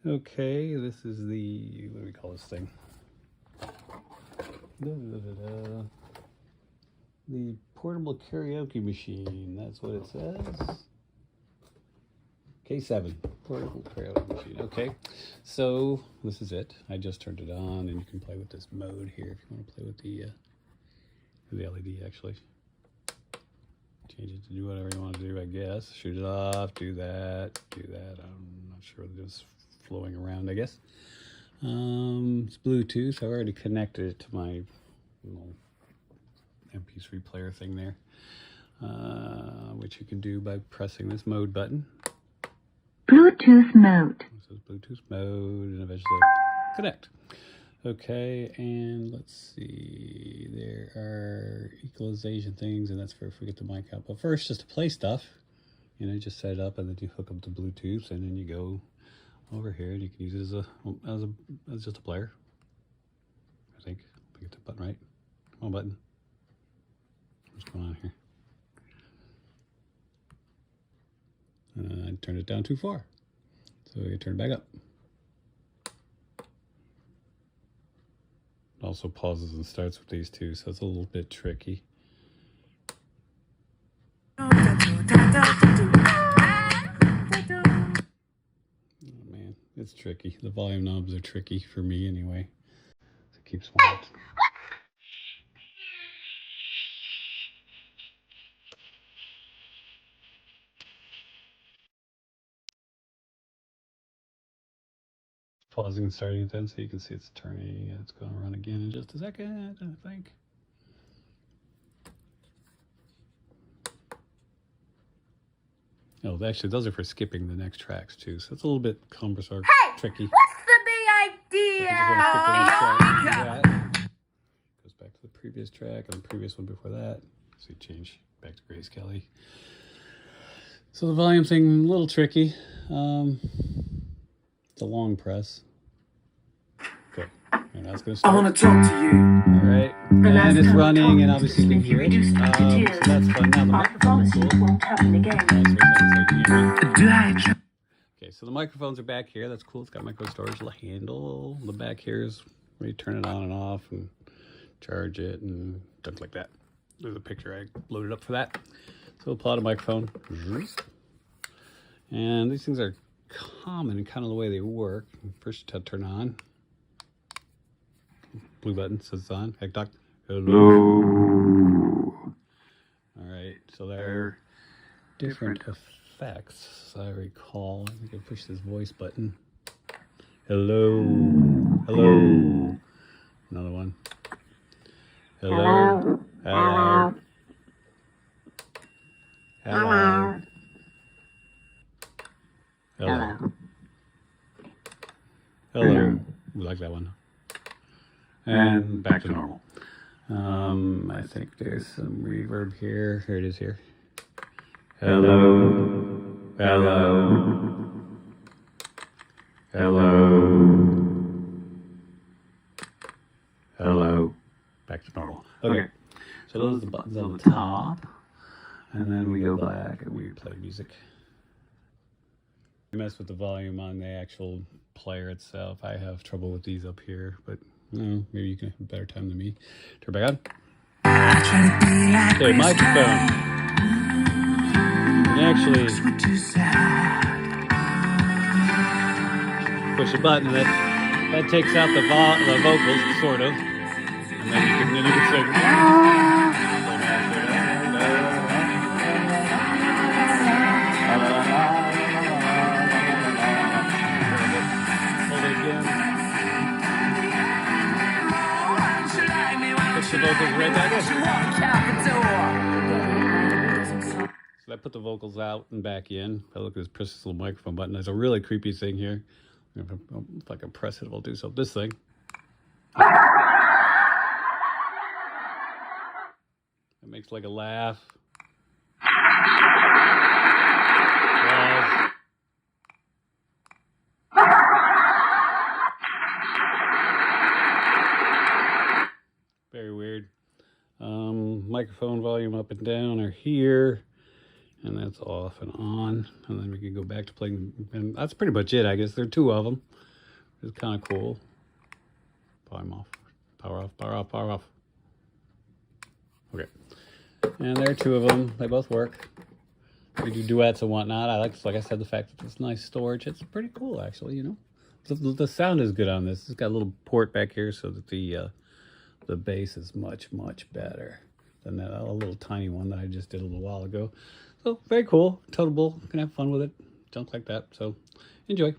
Okay, this is the, what do we call this thing? The portable karaoke machine, that's what it says. K7, portable karaoke machine. Okay, so this is it. I just turned it on, and you can play with this mode here if you want to play with the LED actually. Change it to do whatever you want to do, I guess. Shoot it off, do that, do that. I'm not sure what it is flowing around, I guess. It's Bluetooth. I've already connected it to my little MP3 player thing there, which you can do by pressing this mode button. Bluetooth mode. This is Bluetooth mode, and eventually connect. Okay, and let's see, there are equalization things, and that's for if we get the mic out. But first, just to play stuff, you know, just set it up, and then you hook up to Bluetooth, and then you go over here, and you can use it as just a player. I think get the button right. Come on, button. What's going on here? I turned it down too far, so you turn it back up. It also pauses and starts with these two, so it's a little bit tricky. Oh man, it's tricky. The volume knobs are tricky for me anyway. So it keeps one. Pausing and starting it then, so you can see it's turning. It's going to run again in just a second, I think. Oh, actually, those are for skipping the next tracks too, so it's a little bit cumbersome, tricky. What's the big idea? Goes back to the previous track and the previous one before that. So you change back to Grace Kelly. So the volume thing, a little tricky. It's a long press. Okay, and that's going to start. I want to talk to you. All right, and it's running, and obviously you can hear it. So that's fun. Now the microphone's cool. Okay, so the microphones are back here. That's cool. It's got micro storage handle. The back here is where you turn it on and off and charge it and stuff like that. There's a picture I loaded up for that. So we'll plot a microphone. And these things are common in kind of the way they work. First you turn on. Blue button says it's on. Heck duck. Hello. Alright, so they're different effects, as I recall. I think I pushed this voice button. Hello. Hello. Another one. Hello. Hello. Hello. Hello. Hello. We like that one. And back to normal. I think there's some reverb here. Here it is here. Hello. Hello. Hello. Hello. Back to normal. Okay. So those are the buttons on the top. And then we go back and we play music. We mess with the volume on the actual player itself. I have trouble with these up here, but maybe you can have a better time than me. Turn back on. Okay, microphone. And actually push a button that takes out the vocals, sort of. And then you can sing. The vocals right back in. So I put the vocals out and back in. If I look at this little microphone button, there's a really creepy thing here. If I can press it, it'll do so. This thing. It makes like a laugh. Very weird. Microphone volume up and down are here. And that's off and on. And then we can go back to playing. And that's pretty much it, I guess. There are 2 of them. It's kind of cool. Power them off. Power off, power off, power off. Okay. And there are 2 of them. They both work. We do duets and whatnot. I like I said, the fact that it's nice storage. It's pretty cool, actually, you know. The sound is good on this. It's got a little port back here so that the bass is much, much better than that a little tiny one that I just did a little while ago. So, very cool. Totable. Can have fun with it. Junk like that. So, enjoy.